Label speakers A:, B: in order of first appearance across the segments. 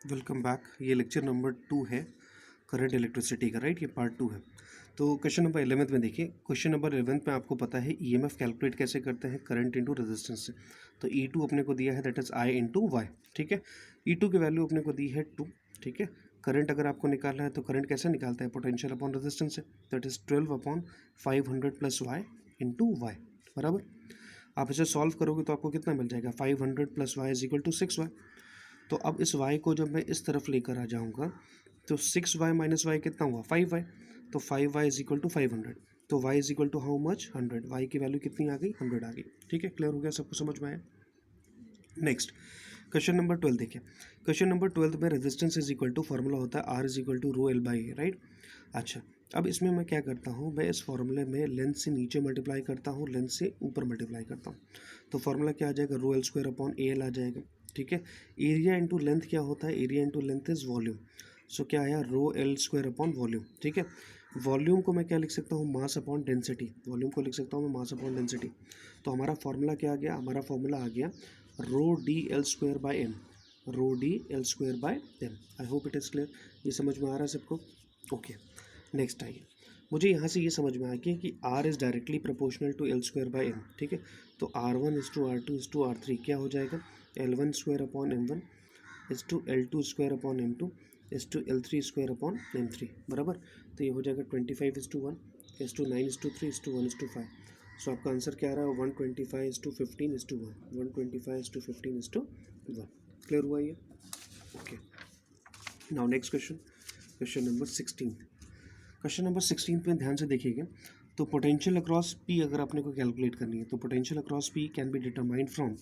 A: Welcome back. ये lecture number 2 है current electricity का, राइट। ये पार्ट 2 है। तो क्वेश्चन नंबर 11 में देखिए, क्वेश्चन नंबर 11 में आपको पता है ईएमएफ कैलकुलेट कैसे करते हैं, करंट इनटू रेजिस्टेंस से। तो E2 अपने को दिया है, that is I into Y, ठीक है। E2 की वैल्यू अपने को दी है 2, ठीक है। करंट अगर आपको निकालना है तो करंट कैसे निकालता है, पोटेंशियल अपॉन रेजिस्टेंस से, that is 12 upon 500 plus Y into Y, बराबर। आप इसे सॉल्व करोगे तो आपको कितना मिल जाएगा, 500 plus Y is equal to 6y। तो अब इस y को जब मैं इस तरफ लेकर आ जाऊंगा तो 6y माइनस वाई कितना हुआ, 5y। तो 5y इज इक्वल टू 500। तो y is equal to how much, 100। y की वैल्यू कितनी आ गई, 100 आ गई, ठीक है। क्लियर हो गया, सबको समझ में आया। नेक्स्ट क्वेश्चन नंबर 12 देखिए। क्वेश्चन नंबर 12 में resistance is equal to formula होता है R is equal to rho L by A, right. अच्छा, अब इसमें मैं क्या करता हूँ, मैं इस फॉर्मूले में लेंथ से नीचे मल्टीप्लाई करता हूँ, लेंथ से ऊपर मल्टीप्लाई करता हूँ। तो फार्मूला क्या आ जाएगा, rho L square upon A L आ जाएगा, ठीक है। एरिया इंटू लेंथ क्या होता है, area into length is volume. So क्या आया, rho L square upon volume, ठीक है। वॉल्यूम को मैं क्या लिख सकता हूँ, मास अपॉन डेंसिटी। वॉल्यूम को लिख सकता हूँ मैं मास अपॉन डेंसिटी। तो हमारा फॉर्मूला क्या आ गया, हमारा फॉर्मूला आ गया rho D L square by M, rho D L square by M. I hope it is clear, ये समझ में आ रहा है सबको। ओके, नेक्स्ट आइए। मुझे यहाँ से ये समझ में आ गया कि R is directly proportional to L square by M, ठीक है। तो R1 is to R2 is to R3 क्या हो जाएगा, L1 square upon M1 is to L2 square upon M2 is to L3 square upon M3, बराबर। तो ये हो जाएगा 25 is to 1 is to 9 is to 3 is to 1 is to 5। So आपका answer क्या आ रहा है, 125 is to 15 is to 1, 125 is to 15 is to 1। Clear हुआ ये, okay. Now next question, question number 16। Question number 16 में ध्यान से देखिएगा। तो पोटेंशियल अक्रॉस पी अगर आपने को कैलकुलेट करनी है तो potential across P can be determined from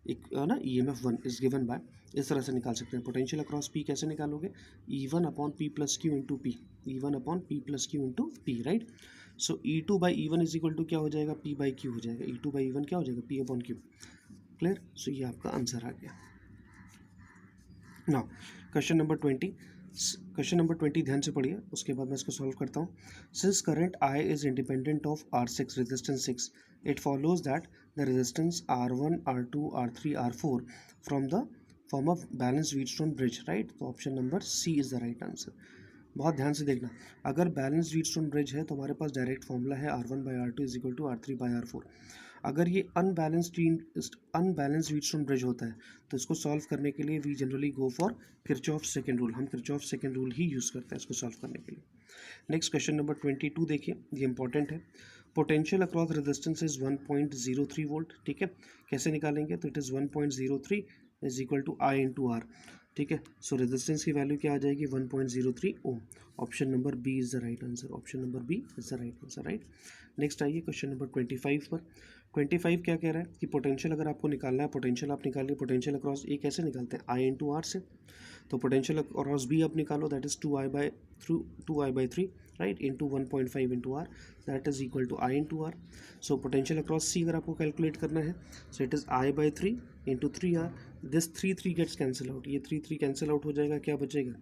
A: एक ना EMF1 इज गिवन बाय, इस तरह से निकाल सकते हैं। पोटेंशियल अक्रॉस पी कैसे निकालोगे, E1 upon P plus Q into P, E1 upon P plus Q into P, right. So E2 by E1 is equal to क्या हो जाएगा, P बाई क्यू हो जाएगा। E2 बाई E1 क्या हो जाएगा, P अपॉन क्यू। क्लियर, सो ये आपका आंसर आ गया। Now question number 20, question number 20 ध्यान से पढ़िए, उसके बाद मैं इसको सॉल्व करता हूँ। Since current I is independent of R6 resistance 6, it follows that the resistance R1 R2 R3 R4 from the form of balance Wheatstone bridge, right. तो option number C is the right answer. बहुत ध्यान से देखना, अगर balance Wheatstone bridge है तो हमारे पास direct formula है R1 by R2 is equal to R3 by R4। अगर ये अनबैलेंस्ड व्हीटस्टोन ब्रिज होता है तो इसको सॉल्व करने के लिए we generally go for Kirchhoff second rule. हम किरचॉफ सेकंड रूल ही यूज़ करते हैं इसको सॉल्व करने के लिए। नेक्स्ट क्वेश्चन नंबर 22 देखिए, ये इंपॉर्टेंट है। Potential across resistance is 1.03 volt, ठीक है। कैसे निकालेंगे, तो it is 1.03 is equal to I into R, ठीक है। सो रेजिस्टेंस की वैल्यू क्या आ जाएगी, 1.03 ohm. Option number B is the right answer, option number B is the right answer, right. Next आइए क्वेश्चन नंबर 25 पर। 25 क्या कह रहा है कि पोटेंशियल अगर आपको निकालना है, पोटेंशियल आप निकालिए, पोटेंशियल अक्रॉस ए कैसे निकालते हैं, I इंटू आर से। तो पोटेंशियल अक्रॉस बी आप निकालो, that is 2I/3 right into 1.5 into R, that is equal to I into R. So potential across C अगर आपको कैलकुलेट करना है, so it is I/3 into 3R। This 3 gets cancel out, ये 3 cancel out हो जाएगा, क्या बचेगा,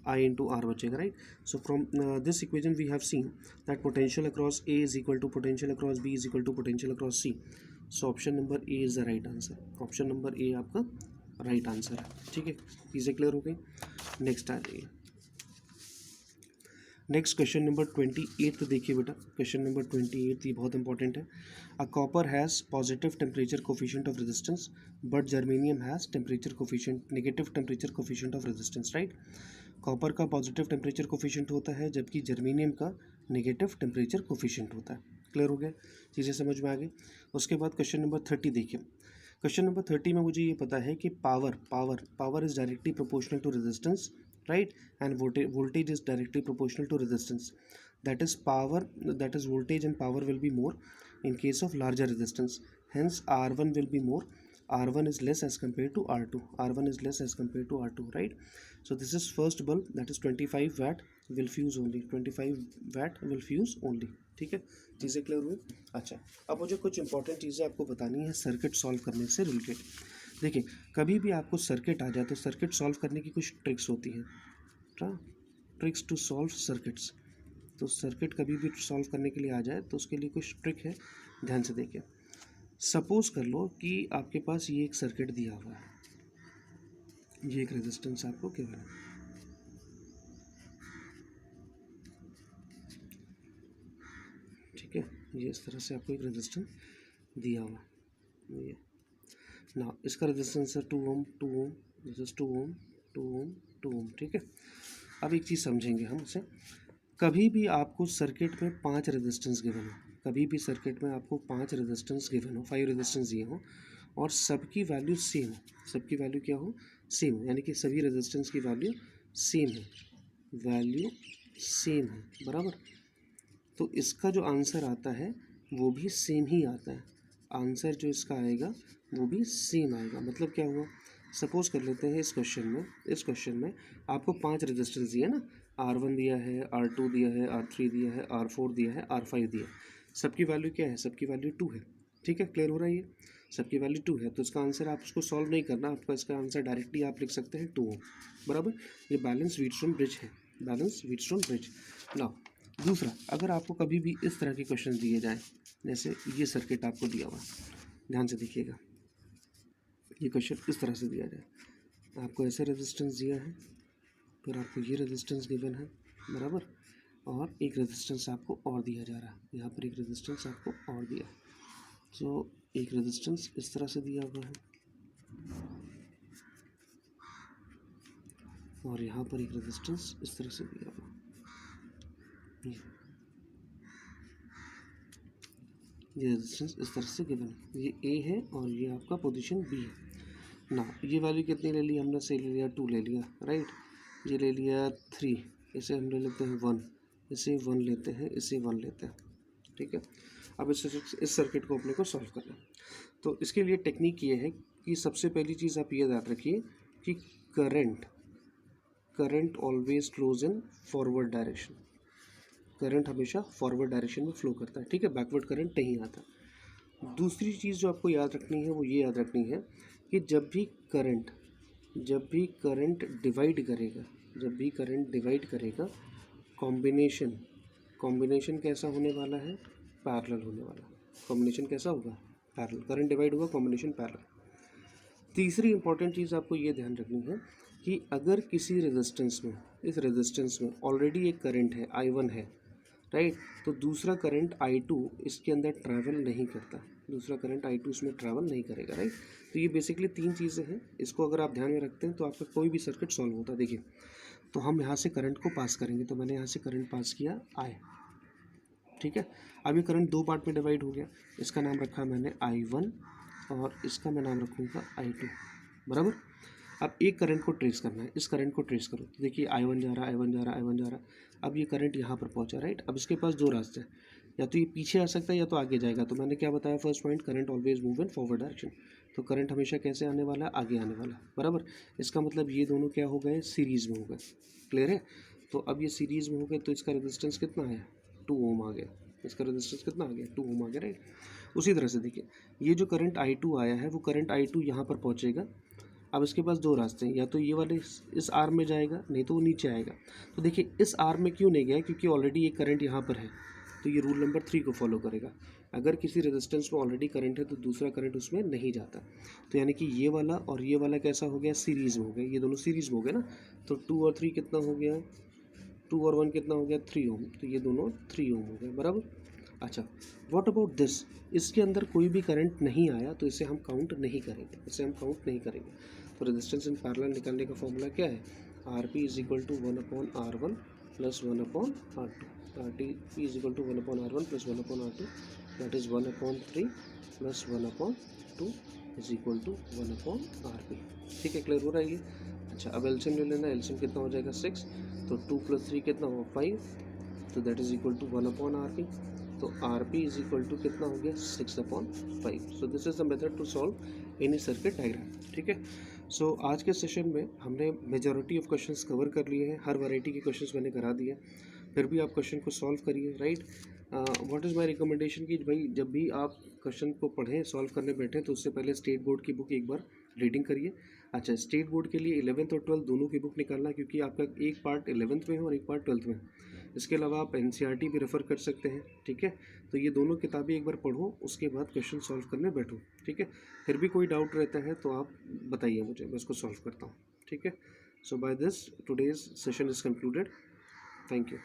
A: I into R बचेगा, right. So from this equation we have seen that potential across A is equal to potential across B is equal to potential across C. So option number A is the right answer, option number A आपका right answer है, ठीक है। चीज़ें clear हो गई। Next आ जाइए, next question number 28 देखिए बेटा। क्वेश्चन नंबर 28 ये बहुत इंपॉर्टेंट है। A copper has positive temperature coefficient of resistance but germanium has temperature coefficient negative temperature coefficient of resistance, right. Copper का पॉजिटिव टेम्परेचर कोफिशिएंट होता है जबकि जर्मेनियम का नेगेटिव टेम्परेचर कोफिशिएंट होता है। क्लियर हो गया, चीज़ें समझ में आ गई। उसके बाद क्वेश्चन नंबर 30 देखिए। क्वेश्चन नंबर 30 में मुझे ये पता है कि power is directly proportional to resistance, right, and voltage is directly proportional to resistance. That is voltage and power will be more in case of larger resistance, hence R1 will be more, R1 is less as compared to R2, R1 is less as compared to R2, right. So this is first bulb, that is 25 watt will fuse only, 25 watt will fuse only, ठीक है। चीज़ें clear हुई। अच्छा, अब मुझे कुछ important चीज़ें आपको बतानी है सर्किट सॉल्व करने से रिलेटेड। देखिए, कभी भी आपको सर्किट आ जाए तो सर्किट सॉल्व करने की कुछ ट्रिक्स होती हैं, ट्रिक्स टू सॉल्व सर्किट्स। तो सर्किट कभी भी सॉल्व करने के लिए आ जाए तो उसके लिए कुछ ट्रिक है, ध्यान से देखिए। सपोज कर लो कि आपके पास ये एक सर्किट दिया हुआ है, ये एक रेजिस्टेंस आपको गिवन है, ठीक है। ये इस तरह से आपको एक रेजिस्टेंस दिया हुआ है। ये ना इसका रेजिस्टेंस है 2 ओम, 2 ओम, दिस इज 2 ओम, 2 ओम, 2 ओम, ठीक है। अब एक चीज़ समझेंगे हम उसे, कभी भी आपको सर्किट में 5 रेजिस्टेंस गिवन हो, कभी भी सर्किट में आपको 5 रेजिस्टेंस गिवन हो, 5 रेजिस्टेंस दिए हो और सबकी वैल्यू सेम हो, सबकी वैल्यू क्या हो, सेम हो, यानी कि सभी रेजिस्टेंस की वैल्यू सेम है, वैल्यू सेम है, बराबर। तो इसका जो आंसर आता है वो भी सेम ही आता है, आंसर जो इसका आएगा वो भी सेम आएगा। मतलब क्या हुआ, सपोज कर लेते हैं इस क्वेश्चन में आपको 5 रेजिस्टेंस दिया ना, R1 दिया है, R2 दिया है, R3 दिया है, R4 दिया है, R5 दिया है, सबकी वैल्यू क्या है, सबकी वैल्यू 2 है, ठीक है। क्लियर हो रहा है, ये सबकी वैल्यू 2 है, तो इसका आंसर आप उसको सॉल्व नहीं करना, आपका इसका आंसर डायरेक्टली आप लिख सकते हैं 2 बराबर। ये बैलेंस व्हीटस्टोन ब्रिज है, बैलेंस व्हीटस्टोन ब्रिज। नाउ दूसरा, अगर आपको कभी भी इस तरह के क्वेश्चन दिए जाएं, जैसे ये सर्किट आपको दिया हुआ, ध्यान से देखिएगा, ये क्वेश्चन इस तरह से दिया जाए, आपको ऐसे रेजिस्टेंस दिया है, फिर आपको ये रेजिस्टेंस गिवन है, बराबर, और एक रेजिस्टेंस आपको और दिया जा रहा है, यहाँ पर एक रेजिस्टेंस आपको और दिया है, तो एक रेजिस्टेंस इस तरह से दिया हुआ है और यहाँ पर एक रेजिस्टेंस इस तरह से दिया हुआ है, ये रेजिस्टेंस इस तरह से गिवन है, ये ए है और ये आपका पोजीशन बी है ना। ये वैल्यू कितनी ले ली हमने, से ले लिया 2 ले लिया, राइट, ये ले लिया 3, इसे हम ले लेते हैं 1, इसे 1 लेते हैं, इसे 1 लेते हैं, ठीक है। अब इस सर्किट को अपने को सॉल्व करना है, तो इसके लिए टेक्निक ये है कि सबसे पहली चीज़ आप ये याद रखिए कि current always flows in forward direction, current हमेशा फॉरवर्ड डायरेक्शन में फ्लो करता है, ठीक है, बैकवर्ड करंट नहीं आता। दूसरी चीज़ जो आपको याद रखनी है वो ये याद रखनी है कि जब भी करंट डिवाइड करेगा कॉम्बिनेशन कैसा होने वाला है, पैरेलल होने वाला। कॉम्बिनेशन कैसा होगा, पैरेलल, करंट डिवाइड होगा, कॉम्बिनेशन पैरेलल। तीसरी इंपॉर्टेंट चीज़ आपको ये ध्यान रखनी है कि अगर किसी रेजिस्टेंस में, इस रेजिस्टेंस में ऑलरेडी एक करंट है I1 है, राइट, तो दूसरा करंट I2 इसके अंदर ट्रैवल नहीं करता, दूसरा करंट I2 इसमें ट्रैवल नहीं करेगा, राइट। तो ये बेसिकली 3 चीज़ें हैं, इसको अगर आप ध्यान में रखते हैं तो आपका कोई भी सर्किट सॉल्व होता है। देखिए, तो हम यहाँ से करंट को पास करेंगे, तो मैंने यहाँ से करंट पास किया I, ठीक है। अब ये करंट 2 पार्ट में डिवाइड हो गया, इसका नाम रखा मैंने I1 और इसका मैं नाम रखूँगा I2, बराबर। अब एक करंट को ट्रेस करना है, इस करंट को ट्रेस करो, तो देखिए I1 जा रहा है, I1 जा रहा है, I1 जा रहा है, अब ये करंट यहाँ पर पहुँचा, राइट। अब इसके पास 2 रास्ते हैं, या तो ये पीछे आ सकता है या तो आगे जाएगा। तो मैंने क्या बताया, first point, current always move in forward direction, तो करंट हमेशा कैसे आने वाला है, आगे आने वाला है, बराबर। इसका मतलब ये दोनों क्या हो गए, सीरीज़ में हो गए, क्लियर है। तो अब ये सीरीज़ में हो गए, तो इसका रेजिस्टेंस कितना है, 2 ओम आ गया, इसका रेजिस्टेंस कितना आ गया, 2 ओम आ गया, राइट। उसी तरह से देखिए, ये जो करंट I2 आया है वो करंट I2 यहाँ पर पहुँचेगा। अब इसके पास 2 रास्ते हैं, या तो ये वाले इस आर में जाएगा, नहीं तो वो नीचे आएगा। तो देखिए इस आर में क्यों नहीं गया, क्योंकि ऑलरेडी एक करंट यहाँ पर है, तो ये रूल नंबर 3 को फॉलो करेगा। अगर किसी रेजिस्टेंस में ऑलरेडी करंट है तो दूसरा करंट उसमें नहीं जाता। तो यानी कि ये वाला और ये वाला कैसा हो गया, सीरीज़ में हो गया, ये दोनों सीरीज़ में हो गए ना। तो 2 और 3 कितना हो गया, 2 और 1 कितना हो गया, 3 ओम, तो ये दोनों 3 ओम हो गए, बराबर। अच्छा, व्हाट अबाउट दिस, इसके अंदर कोई भी करंट नहीं आया, तो इसे हम काउंट नहीं करेंगे, तो रेजिस्टेंस इन पैरेलल निकालने का फॉर्मूला क्या है, RP is equal to 1/R1 plus 1/R2, RP is equal to 1/R1 plus 1/R2, that is 1/3 plus 1/2 is equal to 1/RP, ठीक है, क्लियर हो रहा है ये। अच्छा, अब एलसीएम ले लेना, एलसीएम कितना हो जाएगा 6, तो 2 + 3 कितना होगा 5, तो that is equal to 1/RP, तो RP इज इक्वल टू कितना हो गया 6/5। So this is the method to solve any circuit diagram, ठीक है। सो आज के सेशन में हमने मेजॉरिटी ऑफ क्वेश्चंस कवर कर लिए हैं, हर वैरायटी के क्वेश्चंस मैंने करा दिए, फिर भी आप क्वेश्चन को सॉल्व करिए, right. What is my recommendation कि भाई जब भी आप क्वेश्चन को पढ़ें, सॉल्व करने बैठें, तो उससे पहले स्टेट बोर्ड की बुक एक बार रीडिंग करिए। अच्छा, स्टेट बोर्ड के लिए 11th और 12th दोनों की बुक निकालना, क्योंकि आपका एक पार्ट 11th में है और एक पार्ट 12th में है। इसके अलावा आप NCERT भी रेफ़र कर सकते हैं, ठीक है। तो ये दोनों किताबें एक बार पढ़ो, उसके बाद क्वेश्चन सॉल्व करने बैठो, ठीक है। फिर भी कोई डाउट रहता है तो आप बताइए मुझे, मैं उसको सॉल्व करता हूँ। ठीक है. So by this today's session is concluded. Thank you.